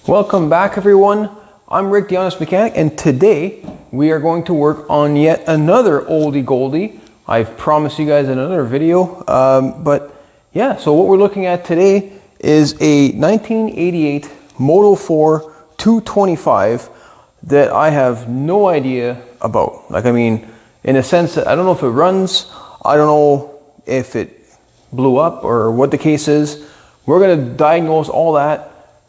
Welcome back, everyone. I'm Rick, the Honest Mechanic, and today we are going to work on yet another oldie goldie. I've promised you guys another video, but yeah, so what we're looking at today is a 1988 Moto 4 225 that I have no idea about. Like, I mean, in a sense that I don't know if it runs, I don't know if it blew up or what the case is. We're going to diagnose all that,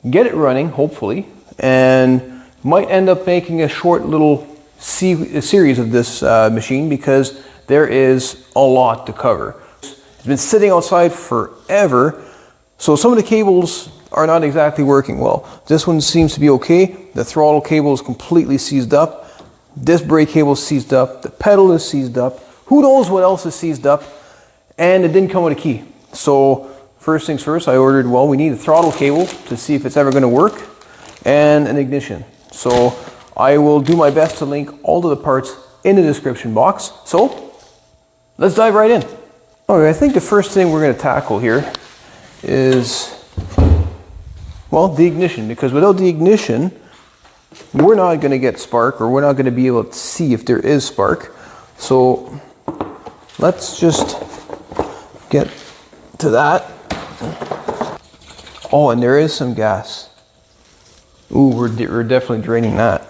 get it running, hopefully, and might end up making a short little series of this machine because there is a lot to cover. It's been sitting outside forever, so some of the cables are not exactly working well. This one seems to be okay. The throttle cable is completely seized up. This brake cable is seized up. The pedal is seized up. Who knows what else is seized up? And it didn't come with a key. So first things first, I ordered, well, we need a throttle cable to see if it's ever going to work, and an ignition. So I will do my best to link all of the parts in the description box. So let's dive right in. Okay, I think the first thing we're going to tackle here is, well, the ignition, because without the ignition, we're not going to get spark, or we're not going to be able to see if there is spark. So let's just get to that. Oh, and there is some gas. Ooh, we're definitely draining that.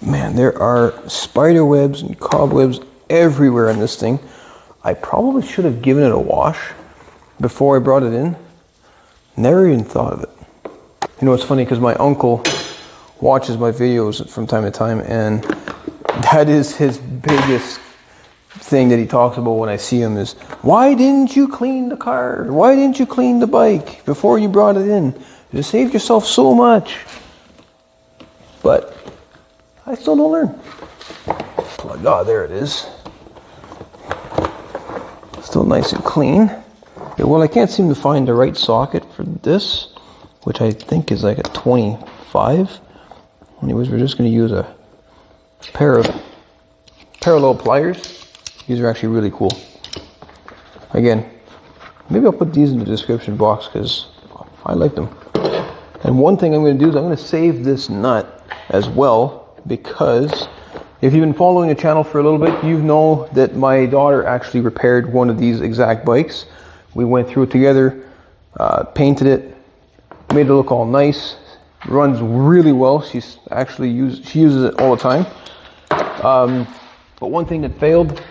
Man, there are spider webs and cobwebs everywhere in this thing. I probably should have given it a wash before I brought it in. Never even thought of it. You know, it's funny because my uncle watches my videos from time to time, and that is his biggest thing that he talks about when I see him is, why didn't you clean the car? Why didn't you clean the bike before you brought it in? You saved yourself so much. But I still don't learn. Oh God, there it is. Still nice and clean. Yeah, well, I can't seem to find the right socket for this, which I think is like a 25. Anyways, we're just going to use a pair of parallel pliers. These are actually really cool. Again, maybe I'll put these in the description box because I like them. And one thing I'm going to do is I'm going to save this nut as well, because if you've been following the channel for a little bit, you know that my daughter actually repaired one of these exact bikes. We went through it together, painted it, made it look all nice. It runs really well. She uses it all the time. But one thing that failed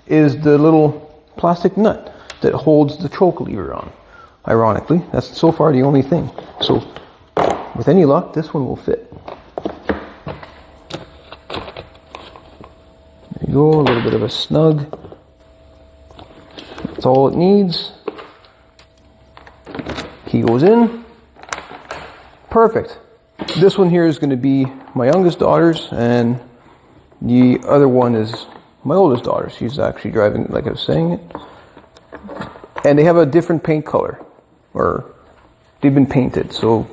is the little plastic nut that holds the choke lever on. Ironically, that's so far the only thing. So with any luck, this one will fit. There you go, a little bit of a snug. That's all it needs. Key goes in. Perfect. This one here is going to be my youngest daughter's, and the other one is my oldest daughter. She's actually driving, like I was saying it. And they have a different paint color, or they've been painted. So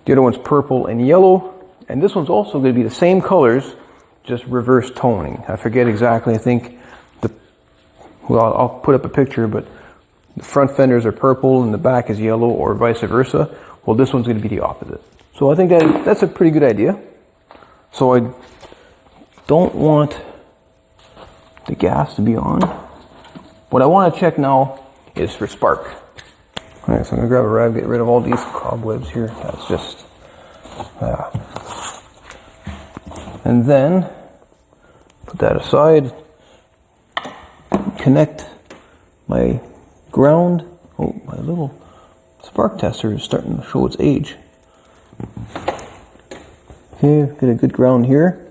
the other one's purple and yellow, and this one's also going to be the same colors, just reverse toning. I forget exactly. I think well, I'll put up a picture, but the front fenders are purple and the back is yellow, or vice versa. Well, this one's going to be the opposite. So I think that's a pretty good idea. So I don't want the gas to be on. What I want to check now is for spark. Alright, so I'm going to grab a rag, get rid of all these cobwebs here. That's just... And then put that aside. Connect my ground. Oh, my little spark tester is starting to show its age. Okay, get a good ground here.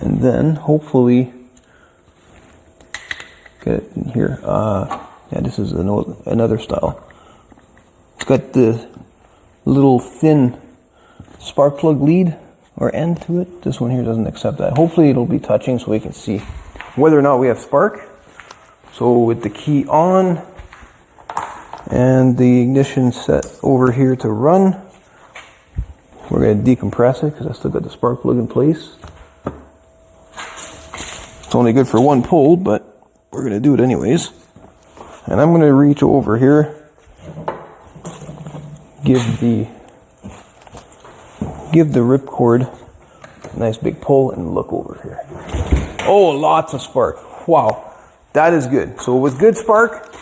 And then hopefully get it in here. Yeah, this is another style. It's got the little thin spark plug lead or end to it. This one here doesn't accept that. Hopefully it'll be touching so we can see whether or not we have spark. So with the key on and the ignition set over here to run, we're going to decompress it because I still got the spark plug in place. It's only good for one pull, but we're going to do it anyways. And I'm going to reach over here, give the give the ripcord a nice big pull and look over here. Oh, lots of spark. Wow, that is good. So with good spark,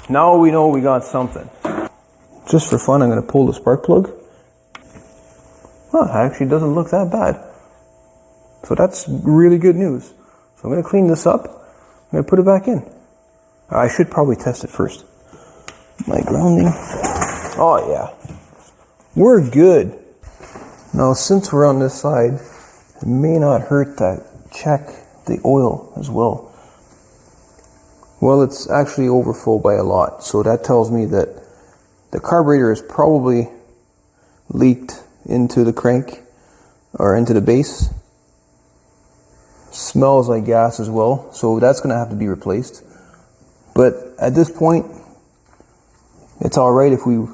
now we know we got something. Just for fun, I'm going to pull the spark plug. Oh, it actually doesn't look that bad. So that's really good news. So I'm going to clean this up. I'm going to put it back in. I should probably test it first. My grounding. Oh yeah, we're good. Now since we're on this side, it may not hurt to check the oil as well. Well, it's actually overfull by a lot, so that tells me that the carburetor is probably leaked into the crank or into the base. Smells like gas as well, so that's going to have to be replaced. But at this point, it's alright if we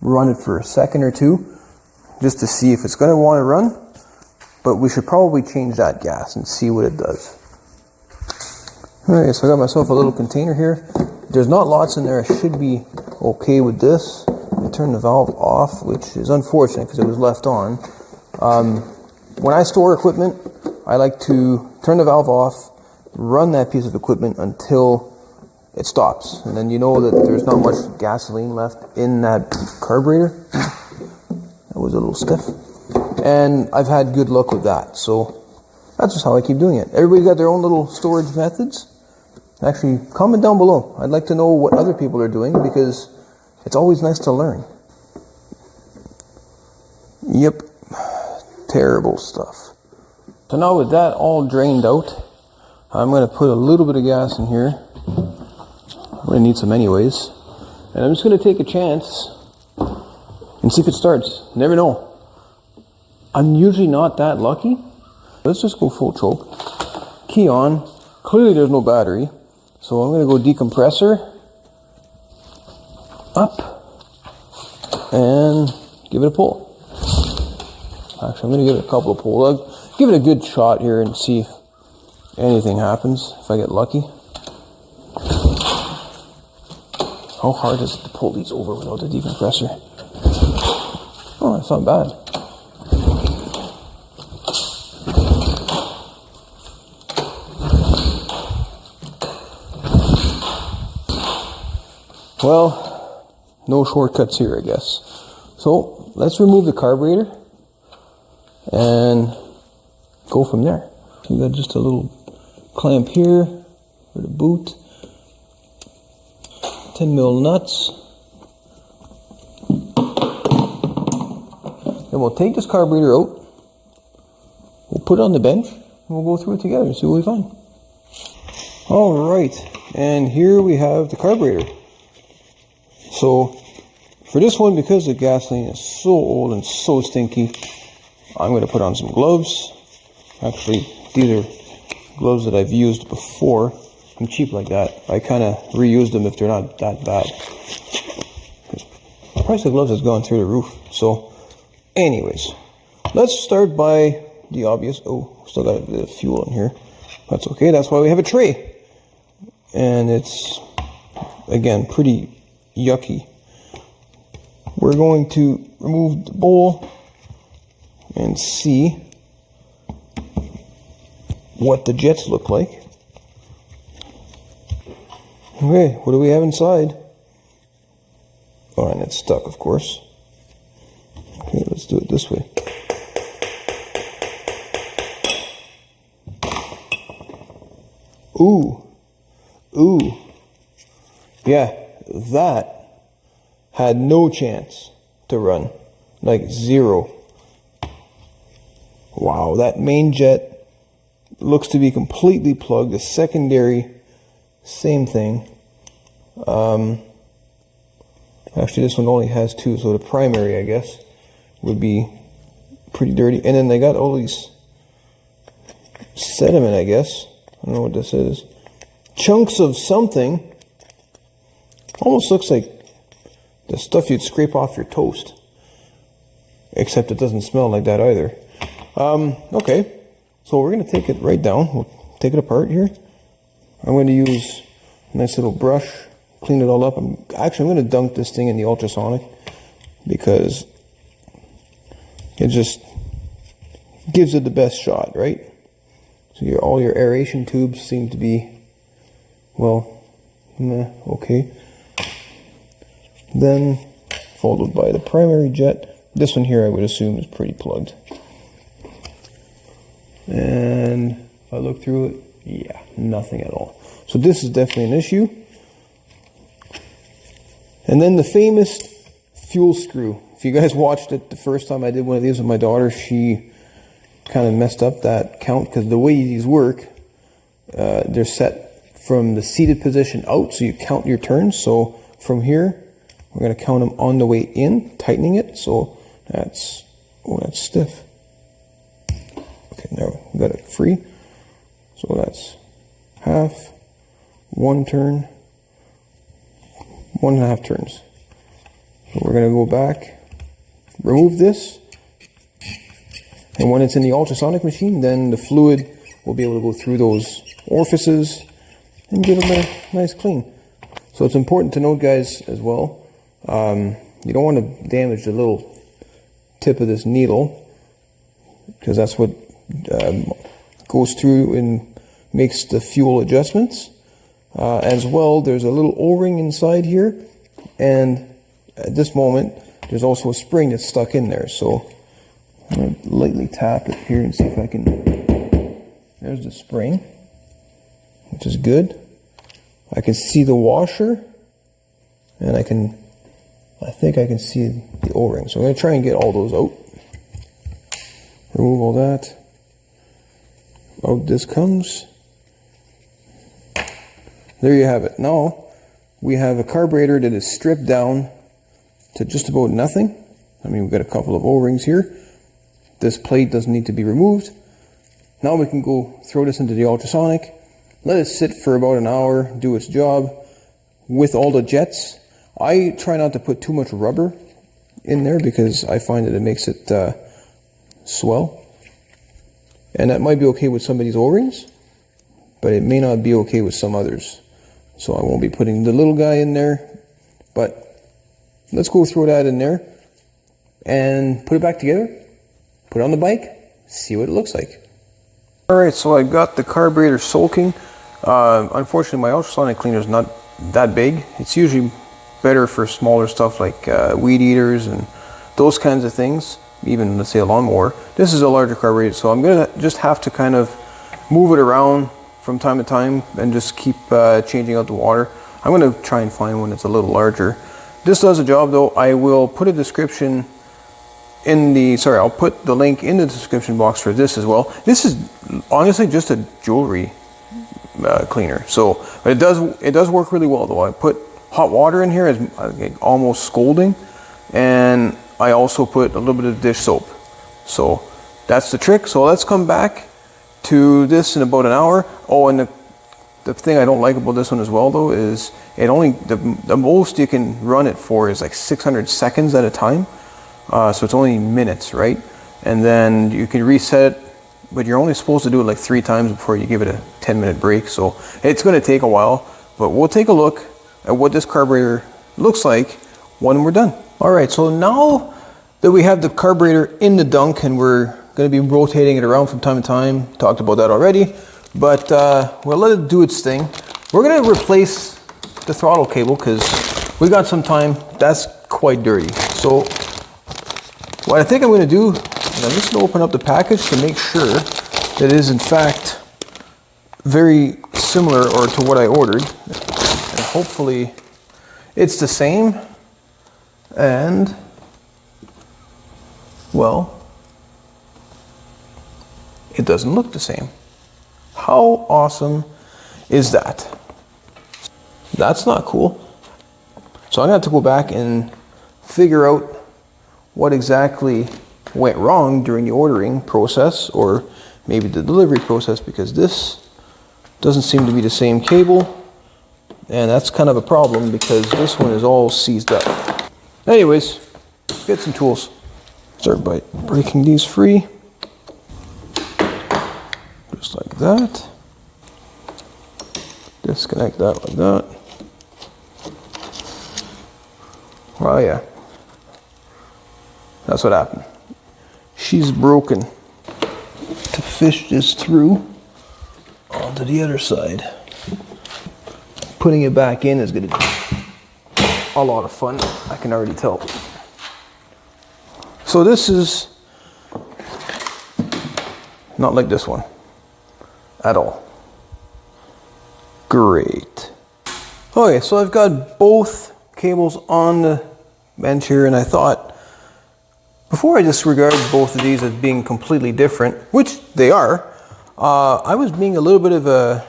run it for a second or two just to see if it's going to want to run, but we should probably change that gas and see what it does. Alright, so I got myself a little container here. There's not lots in there. I should be okay with this. I turned the valve off, which is unfortunate because it was left on. When I store equipment, I like to turn the valve off, run that piece of equipment until it stops, and then you know that there's not much gasoline left in that carburetor. That was a little stiff, and I've had good luck with that, so that's just how I keep doing it. Everybody's got their own little storage methods. Actually, comment down below. I'd like to know what other people are doing, because it's always nice to learn. Yep, terrible stuff. So now with that all drained out, I'm going to put a little bit of gas in here. I'm going to need some anyways. And I'm just going to take a chance and see if it starts. Never know. I'm usually not that lucky. Let's just go full choke. Key on. Clearly there's no battery. So I'm going to go decompressor. Up. And give it a pull. Actually, I'm going to give it a couple of pulls. I'll give it a good shot here and see if anything happens, if I get lucky. How hard is it to pull these over without the decompressor? Oh, that's not bad. Well, no shortcuts here, I guess. So, let's remove the carburetor and go from there. We got just a little clamp here for the boot. 10 mil nuts. Then we'll take this carburetor out. We'll put it on the bench and we'll go through it together and see what we find. Alright, and here we have the carburetor. So, for this one, because the gasoline is so old and so stinky, I'm going to put on some gloves. Actually, these are gloves that I've used before. I'm cheap like that. I kind of reuse them if they're not that bad. The price of gloves has gone through the roof. So, anyways, let's start by the obvious. Oh, still got a bit of fuel in here. That's okay. That's why we have a tray. And it's, again, pretty yucky. We're going to remove the bowl and see what the jets look like. Okay, what do we have inside? Oh, and it's stuck, of course. Okay, let's do it this way. Ooh. Ooh. Yeah, that had no chance to run. Like zero. Wow, that main jet looks to be completely plugged. The secondary, same thing. Actually, this one only has two, so the primary, I guess, would be pretty dirty. And then they got all these sediment, I guess. I don't know what this is. Chunks of something. Almost looks like the stuff you'd scrape off your toast. Except it doesn't smell like that either. Okay, so we're going to take it right down. We'll take it apart here. I'm going to use a nice little brush, clean it all up. I'm going to dunk this thing in the ultrasonic because it just gives it the best shot, right? So all your aeration tubes seem to be, well, okay. Then followed by the primary jet. This one here I would assume is pretty plugged. And if I look through it, yeah, nothing at all. So this is definitely an issue. And then the famous fuel screw. If you guys watched it the first time I did one of these with my daughter, she kind of messed up that count, because the way these work, they're set from the seated position out, so you count your turns. So from here, we're going to count them on the way in, tightening it. So that's stiff. Okay, now we got it free. So that's half, 1 turn, 1.5 turns. So we're going to go back, remove this, and when it's in the ultrasonic machine, then the fluid will be able to go through those orifices and give them a nice clean. So it's important to note, guys, as well, you don't want to damage the little tip of this needle, because that's what goes through and makes the fuel adjustments. As well, there's a little O-ring inside here, and at this moment there's also a spring that's stuck in there. So I'm going to lightly tap it here and see if I can. There's the spring, which is good. I can see the washer, and I think I can see the O-ring. So I'm going to try and get all those out. Remove all that. Out this comes. There you have it. Now we have a carburetor that is stripped down to just about nothing. I mean, we've got a couple of O-rings here. This plate doesn't need to be removed. Now we can go throw this into the ultrasonic, let it sit for about an hour, do its job with all the jets. I try not to put too much rubber in there because I find that it makes it swell. And that might be okay with some of these O-rings, but it may not be okay with some others. So I won't be putting the little guy in there, but let's go throw that in there and put it back together, put it on the bike, see what it looks like. Alright, so I got the carburetor soaking. Unfortunately, my ultrasonic cleaner is not that big. It's usually better for smaller stuff like weed eaters and those kinds of things, even let's say a lawnmower. This is a larger carburetor, so I'm gonna just have to kind of move it around from time to time and just keep changing out the water. I'm gonna try and find one that's a little larger. This does a job though. I will put a description in the, I'll put the link in the description box for this as well. This is honestly just a jewelry cleaner. So, but it does work really well though. I put hot water in here as almost scalding, and I also put a little bit of dish soap. So that's the trick. So let's come back to this in about an hour. Oh, and the thing I don't like about this one as well though is it only, the most you can run it for is like 600 seconds at a time. So it's only minutes, right? And then you can reset it, but you're only supposed to do it like 3 times before you give it a 10-minute break. So it's going to take a while, but we'll take a look at what this carburetor looks like when we're done. All right, so now that we have the carburetor in the dunk and we're going to be rotating it around from time to time, talked about that already, but we'll let it do its thing. We're going to replace the throttle cable because we got some time. That's quite dirty. So what I think I'm going to do is I'm just going to open up the package to make sure that it is in fact very similar or to what I ordered, and hopefully it's the same. And well, it doesn't look the same. How awesome is that? That's not cool. So I'm going to have to go back and figure out what exactly went wrong during the ordering process, or maybe the delivery process, because this doesn't seem to be the same cable, and that's kind of a problem because this one is all seized up. Anyways, get some tools. Start by breaking these free, just like that. Disconnect that like that. Oh yeah. That's what happened. She's broken. fish this through onto the other side. Putting it back in is going to be a lot of fun, I can already tell. So this is not like this one at all. Great. Okay, so I've got both cables on the bench here, and I thought, before I disregard both of these as being completely different, which they are, I was being a little bit of a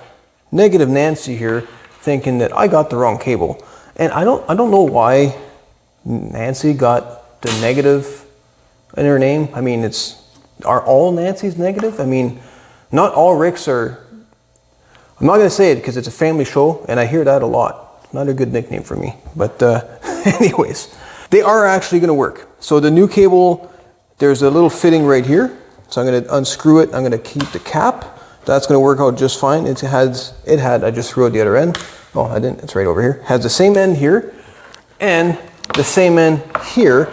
negative Nancy here, thinking that I got the wrong cable. And I don't know why Nancy got the negative in her name. I mean, are all Nancy's negative? I mean, not all Ricks are. I'm not going to say it because it's a family show, and I hear that a lot. Not a good nickname for me. But anyways, they are actually going to work. So the new cable, there's a little fitting right here. So I'm going to unscrew it. I'm going to keep the cap. That's going to work out just fine. It had, I just threw out the other end. Oh, I didn't, it's right over here. Has the same end here and the same end here.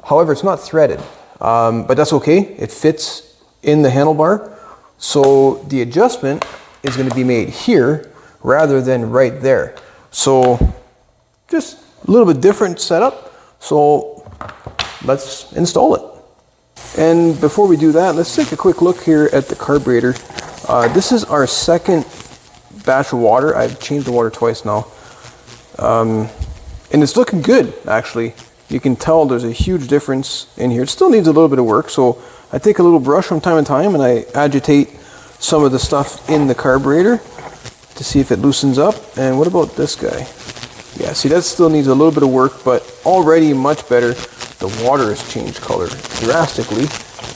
However, it's not threaded, but that's okay. It fits in the handlebar. So the adjustment is going to be made here rather than right there. So just a little bit different setup. So let's install it. And before we do that, let's take a quick look here at the carburetor. This is our second batch of water. I've changed the water twice now. And it's looking good, actually. You can tell there's a huge difference in here. It still needs a little bit of work, so I take a little brush from time to time and I agitate some of the stuff in the carburetor to see if it loosens up. And what about this guy? Yeah, see, that still needs a little bit of work, but already much better. The water has changed color drastically.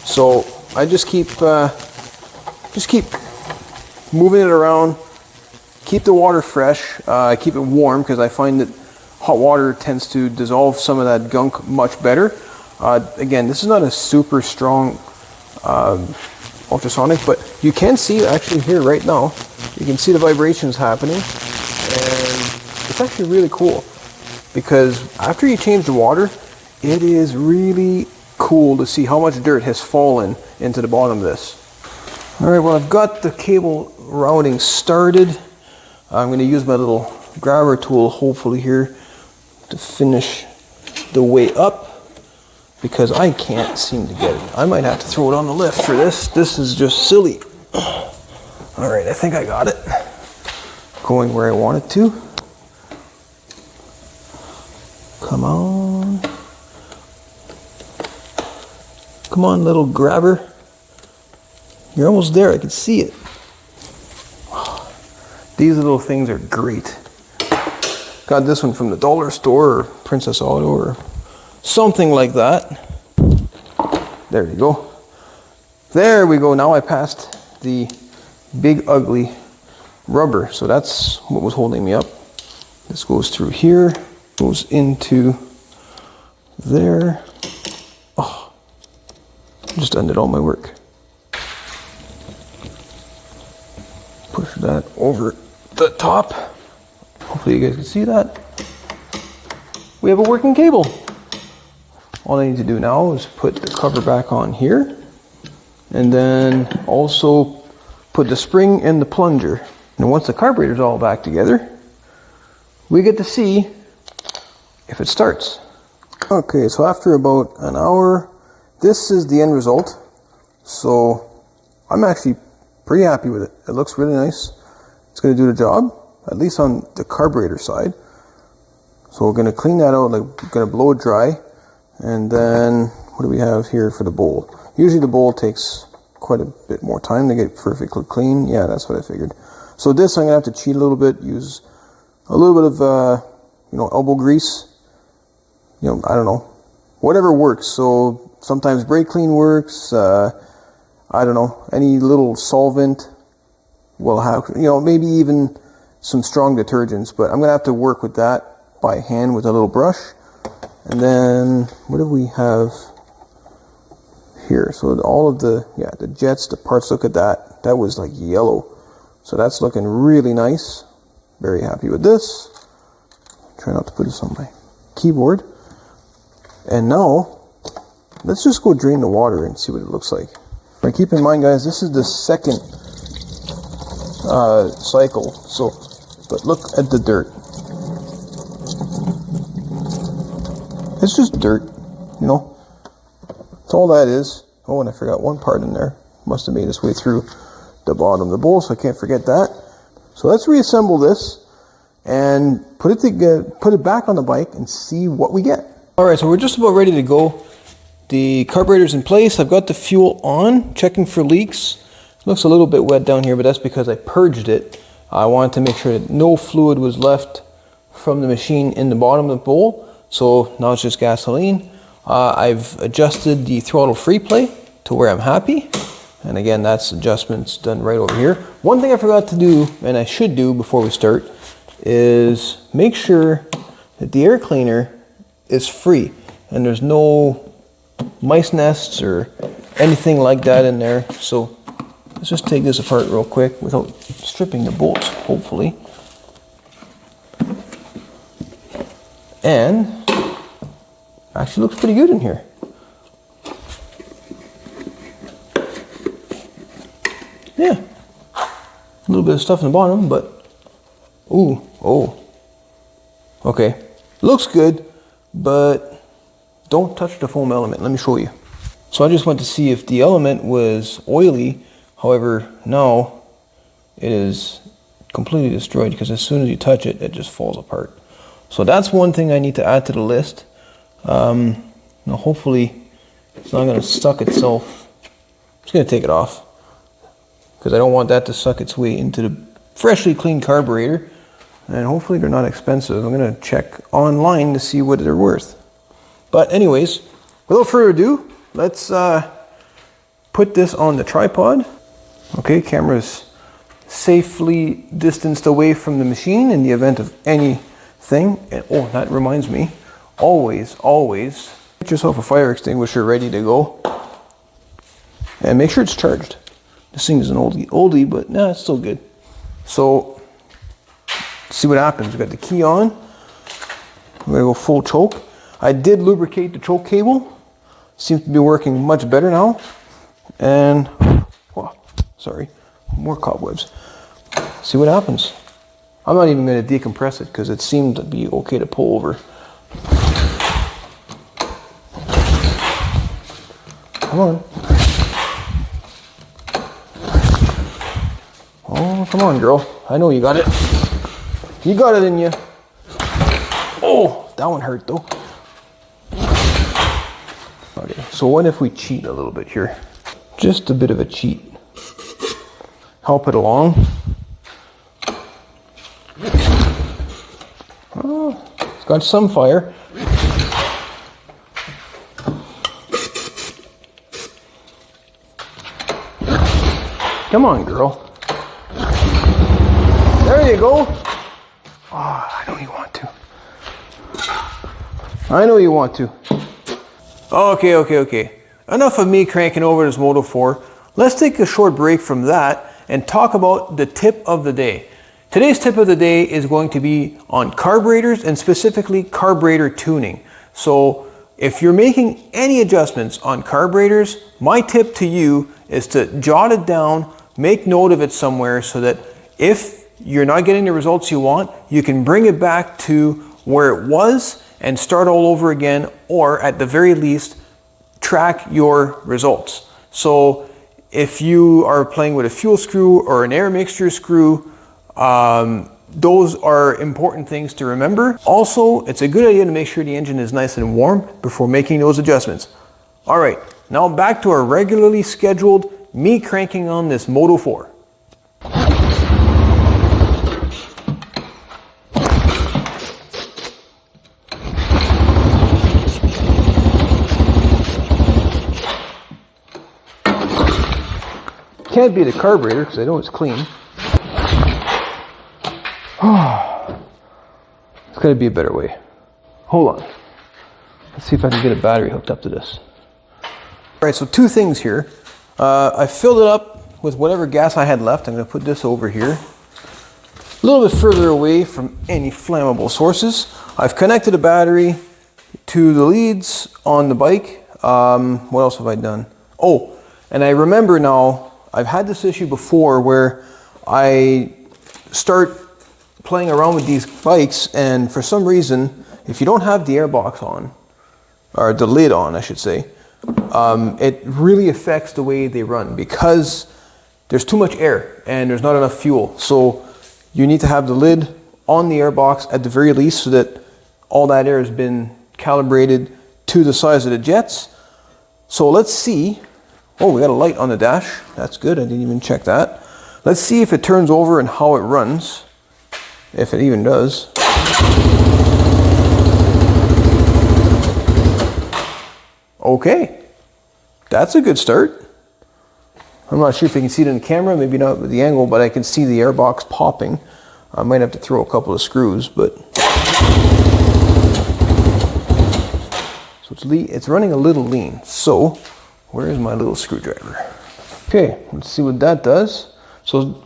So I just keep moving it around, keep the water fresh, keep it warm because I find that hot water tends to dissolve some of that gunk much better. Again, this is not a super strong ultrasonic, but you can see actually here right now, you can see the vibrations happening, and it's actually really cool because after you change the water, it is really cool to see how much dirt has fallen into the bottom of this. All right, well, I've got the cable routing started. I'm going to use my little grabber tool, hopefully here, to finish the way up because I can't seem to get it. I might have to throw it on the lift for this. This is just silly. All right, I think I got it. Going where I want it to. Come on. Come on, little grabber. You're almost there, I can see it. These little things are great. Got this one from the dollar store or Princess Auto or something like that. There you go. There we go. Now I passed the big ugly rubber. So that's what was holding me up. This goes through here, goes into there. Oh, just undid all my work. Push that over the top. Hopefully you guys can see that. We have a working cable. All I need to do now is put the cover back on here and then also put the spring and the plunger. And once the carburetor's all back together, we get to see if it starts. Okay, so after about an hour, this is the end result. So I'm actually pretty happy with it. It looks really nice. It's going to do the job, at least on the carburetor side. So we're going to clean that out, like we're going to blow it dry. And then what do we have here for the bowl? Usually the bowl takes quite a bit more time to get perfectly clean. Yeah, that's what I figured. So this I'm going to have to cheat a little bit, use a little bit of elbow grease. I don't know, whatever works. So sometimes brake clean works. I don't know, any little solvent will have, maybe even some strong detergents, but I'm going to have to work with that by hand with a little brush. And then, what do we have here? So all of the jets, the parts, look at that. That was like yellow. So that's looking really nice. Very happy with this. Try not to put this on my keyboard. And now, let's just go drain the water and see what it looks like. But keep in mind, guys, this is the second cycle. So, but look at the dirt. It's just dirt, you know. That's all that is. Oh, and I forgot one part in there. Must have made its way through the bottom of the bowl, so I can't forget that. So let's reassemble this and put it back on the bike and see what we get. All right, so we're just about ready to go. The carburetor's in place. I've got the fuel on, checking for leaks. It looks a little bit wet down here, but that's because I purged it. I wanted to make sure that no fluid was left from the machine in the bottom of the bowl. So now it's just gasoline. I've adjusted the throttle free play to where I'm happy. And again, that's adjustments done right over here. One thing I forgot to do, and I should do before we start, is make sure that the air cleaner is free and there's no mice nests or anything like that in there. So let's just take this apart real quick without stripping the bolts, hopefully. And actually looks pretty good in here. Yeah, a little bit of stuff in the bottom, but okay, looks good, but don't touch the foam element. Let me show you. So I just went to see if the element was oily. However, now it is completely destroyed because as soon as you touch it, it just falls apart. So that's one thing I need to add to the list. Now hopefully it's not going to suck itself. I'm just going to take it off, because I don't want that to suck its way into the freshly cleaned carburetor. And hopefully they're not expensive. I'm going to check online to see what they're worth. But anyways, without further ado, let's put this on the tripod. Okay, camera's safely distanced away from the machine in the event of anything. And oh, that reminds me, always get yourself a fire extinguisher ready to go. And make sure it's charged. This thing is an oldie, but nah, it's still good. So, let's see what happens. We got the key on. We're gonna go full choke. I did lubricate the choke cable. Seems to be working much better now. And, oh, sorry, more cobwebs. See what happens. I'm not even gonna decompress it because it seemed to be okay to pull over. Come on. Oh, come on, girl. I know you got it. You got it in you. Oh, that one hurt though. Okay, so what if we cheat a little bit here? Just a bit of a cheat. Help it along. Oh, it's got some fire. Come on, girl. There you go. Oh, I know you want to. I know you want to. Okay. Enough of me cranking over this Moto 4. Let's take a short break from that and talk about the tip of the day. Today's tip of the day is going to be on carburetors and specifically carburetor tuning. So if you're making any adjustments on carburetors, my tip to you is to jot it down, make note of it somewhere so that if you're not getting the results you want, you can bring it back to where it was and start all over again, or at the very least, track your results. So if you are playing with a fuel screw or an air mixture screw, those are important things to remember. Also, it's a good idea to make sure the engine is nice and warm before making those adjustments. All right, now back to our regularly scheduled me cranking on this Moto 4. Can't be the carburetor because I know it's clean. It's got to be a better way. Hold on. Let's see if I can get a battery hooked up to this. All right, so two things here. I filled it up with whatever gas I had left. I'm going to put this over here, a little bit further away from any flammable sources. I've connected a battery to the leads on the bike. What else have I done? Oh, And I remember now, I've had this issue before where I start playing around with these bikes, and for some reason, if you don't have the airbox on, or the lid on, I should say, it really affects the way they run because there's too much air and there's not enough fuel. So you need to have the lid on the airbox at the very least so that all that air has been calibrated to the size of the jets. So let's see. Oh, we got a light on the dash. That's good. I didn't even check that. Let's see if it turns over and how it runs. If it even does. Okay. That's a good start. I'm not sure if you can see it in the camera, maybe not with the angle, but I can see the airbox popping. I might have to throw a couple of screws, but... So it's running a little lean. So, where is my little screwdriver? Okay, let's see what that does. So,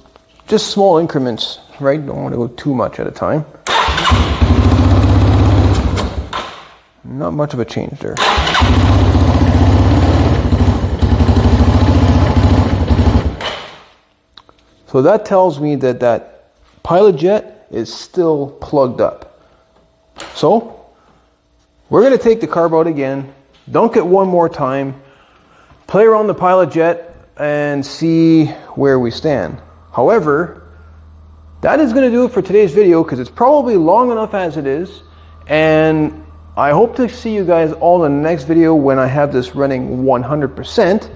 just small increments, right? Don't want to go too much at a time. Not much of a change there. So that tells me that that pilot jet is still plugged up. So we're going to take the carb out again, dunk it one more time, play around the pilot jet and see where we stand. However, that is going to do it for today's video because it's probably long enough as it is, and I hope to see you guys all in the next video when I have this running 100%.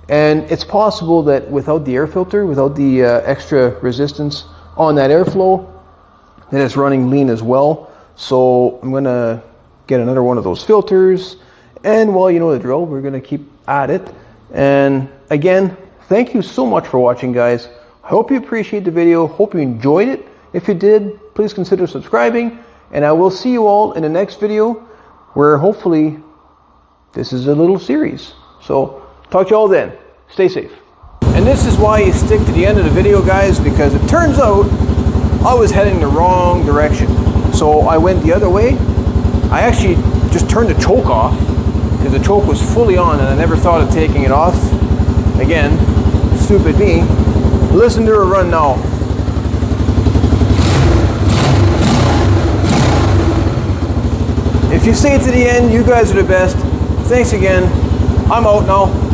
And it's possible that without the air filter, without the extra resistance on that airflow, that it's running lean as well. So I'm going to get another one of those filters. And well, you know the drill, we're going to keep at it. And again, thank you so much for watching, guys. I hope you appreciate the video. Hope you enjoyed it. If you did, please consider subscribing. And I will see you all in the next video where hopefully this is a little series. So talk to you all then. Stay safe. And this is why you stick to the end of the video, guys, because it turns out I was heading the wrong direction. So I went the other way. I actually just turned the choke off because the choke was fully on and I never thought of taking it off. Again, stupid me. Listen to her run now. If you stay to the end, you guys are the best. Thanks again. I'm out now.